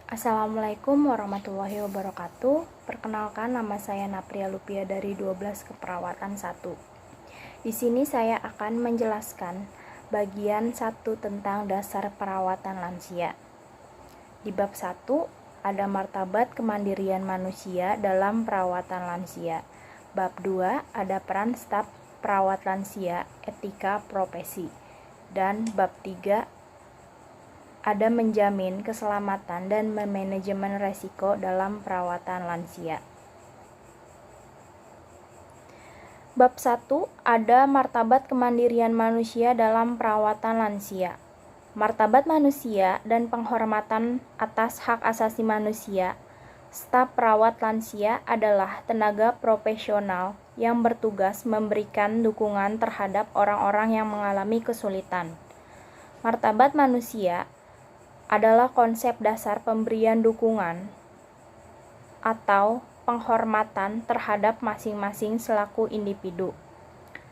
Assalamualaikum warahmatullahi wabarakatuh. Perkenalkan, nama saya Napria Lupia dari 12 Keperawatan 1. Di sini saya akan menjelaskan bagian 1 tentang dasar perawatan lansia. Di bab 1 ada martabat kemandirian manusia dalam perawatan lansia. Bab 2 ada peran staf perawat lansia, etika profesi. Dan bab 3 ada menjamin keselamatan dan manajemen resiko dalam perawatan lansia. Bab 1 ada martabat kemandirian manusia dalam perawatan lansia. Martabat manusia dan penghormatan atas hak asasi manusia. Staf perawat lansia adalah tenaga profesional yang bertugas memberikan dukungan terhadap orang-orang yang mengalami kesulitan. Martabat manusia adalah konsep dasar pemberian dukungan atau penghormatan terhadap masing-masing selaku individu.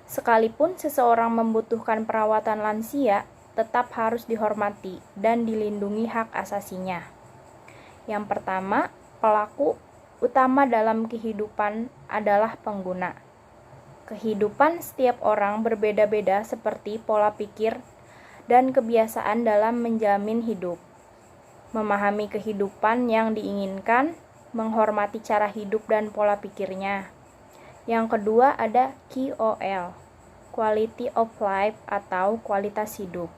Sekalipun seseorang membutuhkan perawatan lansia, tetap harus dihormati dan dilindungi hak asasinya. Yang pertama, pelaku utama dalam kehidupan adalah pengguna. Kehidupan setiap orang berbeda-beda seperti pola pikir dan kebiasaan dalam menjamin hidup. Memahami kehidupan yang diinginkan, menghormati cara hidup dan pola pikirnya. Yang kedua ada QOL, Quality of Life atau kualitas hidup.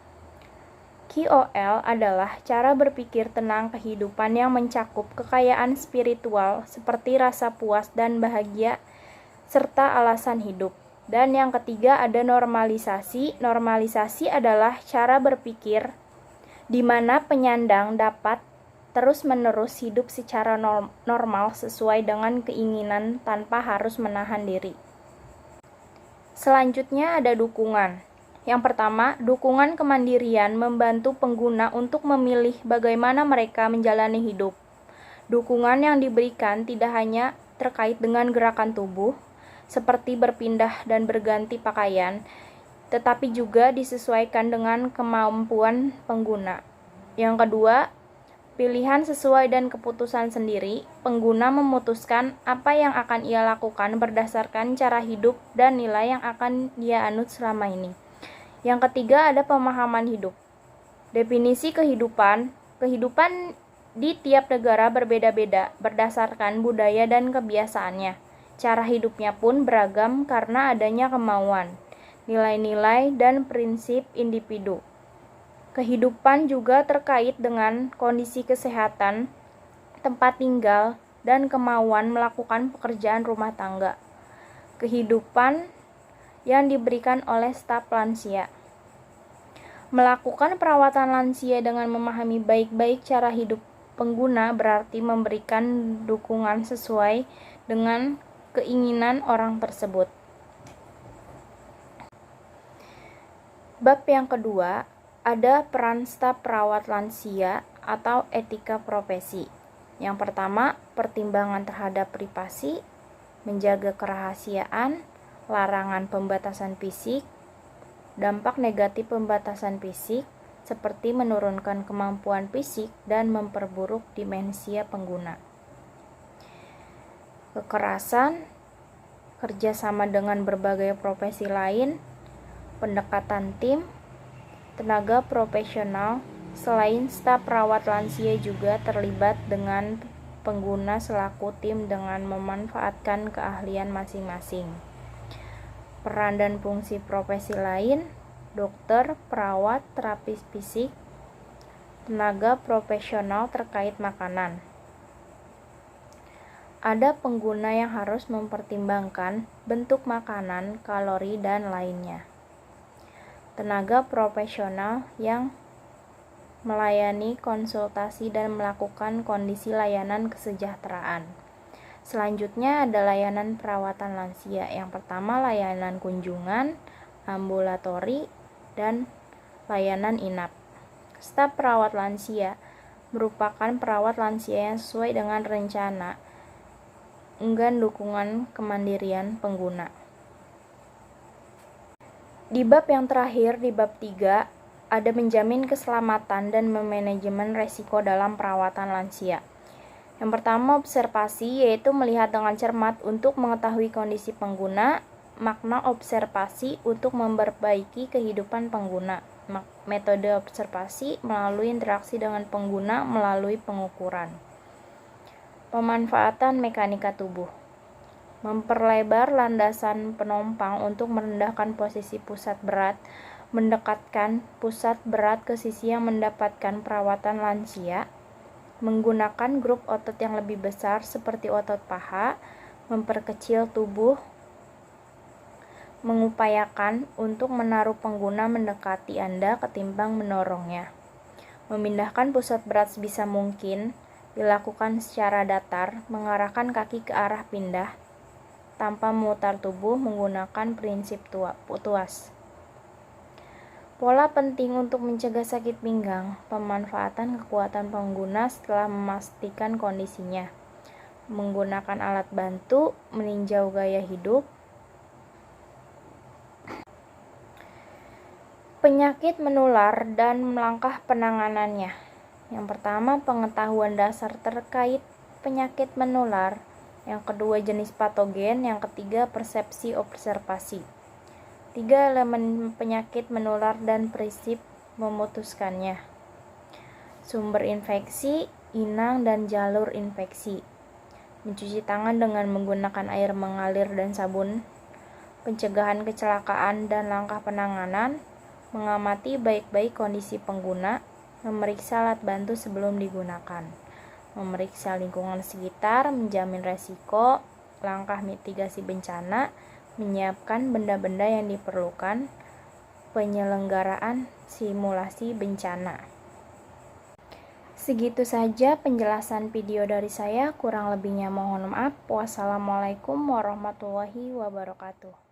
QOL adalah cara berpikir tentang kehidupan yang mencakup kekayaan spiritual seperti rasa puas dan bahagia serta alasan hidup. Dan yang ketiga ada normalisasi. Normalisasi adalah cara berpikir di mana penyandang dapat terus-menerus hidup secara normal sesuai dengan keinginan tanpa harus menahan diri. Selanjutnya ada dukungan. Yang pertama, dukungan kemandirian membantu pengguna untuk memilih bagaimana mereka menjalani hidup. Dukungan yang diberikan tidak hanya terkait dengan gerakan tubuh, seperti berpindah dan berganti pakaian, tetapi juga disesuaikan dengan kemampuan pengguna. Yang kedua, pilihan sesuai dan keputusan sendiri. Pengguna memutuskan apa yang akan ia lakukan berdasarkan cara hidup dan nilai yang akan dia anut selama ini. Yang ketiga ada pemahaman hidup. Definisi kehidupan. Kehidupan di tiap negara berbeda-beda berdasarkan budaya dan kebiasaannya. Cara hidupnya pun beragam karena adanya kemauan, nilai-nilai, dan prinsip individu. Kehidupan juga terkait dengan kondisi kesehatan, tempat tinggal, dan kemauan melakukan pekerjaan rumah tangga. Kehidupan yang diberikan oleh staf lansia. Melakukan perawatan lansia dengan memahami baik-baik cara hidup pengguna berarti memberikan dukungan sesuai dengan keinginan orang tersebut. Bab yang kedua ada peran staf perawat lansia atau etika profesi. Yang pertama, pertimbangan terhadap privasi, menjaga kerahasiaan, larangan pembatasan fisik, dampak negatif pembatasan fisik seperti menurunkan kemampuan fisik dan memperburuk dimensia pengguna. Kekerasan, kerjasama dengan berbagai profesi lain, pendekatan tim, tenaga profesional. Selain staf perawat lansia juga terlibat dengan pengguna selaku tim dengan memanfaatkan keahlian masing-masing. Peran dan fungsi profesi lain, dokter, perawat, terapis fisik, tenaga profesional terkait makanan. Ada pengguna yang harus mempertimbangkan bentuk makanan, kalori, dan lainnya. Tenaga profesional yang melayani konsultasi dan melakukan kondisi layanan kesejahteraan. Selanjutnya ada layanan perawatan lansia. Yang pertama layanan kunjungan, ambulatori, dan layanan inap. Staf perawat lansia merupakan perawat lansia yang sesuai dengan rencana enggan dukungan kemandirian pengguna. Di bab yang terakhir, di bab 3, ada menjamin keselamatan dan memanajemen resiko dalam perawatan lansia. Yang pertama, observasi, yaitu melihat dengan cermat untuk mengetahui kondisi pengguna. Makna observasi untuk memperbaiki kehidupan pengguna. Metode observasi melalui interaksi dengan pengguna melalui pengukuran. Pemanfaatan mekanika tubuh. Memperlebar landasan penumpang untuk merendahkan posisi pusat berat, mendekatkan pusat berat ke sisi yang mendapatkan perawatan lansia, menggunakan grup otot yang lebih besar seperti otot paha, memperkecil tubuh, mengupayakan untuk menaruh pengguna mendekati Anda ketimbang mendorongnya. Memindahkan pusat berat sebisa mungkin dilakukan secara datar, mengarahkan kaki ke arah pindah tanpa memutar tubuh menggunakan prinsip tuas. Pola penting untuk mencegah sakit pinggang, pemanfaatan kekuatan pengguna setelah memastikan kondisinya, menggunakan alat bantu, meninjau gaya hidup. Penyakit menular dan langkah penanganannya. Yang pertama, pengetahuan dasar terkait penyakit menular. Yang kedua, jenis patogen. Yang ketiga, persepsi observasi. 3 elemen penyakit menular dan prinsip memutuskannya. Sumber infeksi, inang dan jalur infeksi. Mencuci tangan dengan menggunakan air mengalir dan sabun. Pencegahan kecelakaan dan langkah penanganan. Mengamati baik-baik kondisi pengguna, memeriksa alat bantu sebelum digunakan, memeriksa lingkungan sekitar, menjamin resiko, langkah mitigasi bencana, menyiapkan benda-benda yang diperlukan, penyelenggaraan simulasi bencana. Segitu saja penjelasan video dari saya, kurang lebihnya mohon maaf. Wassalamualaikum warahmatullahi wabarakatuh.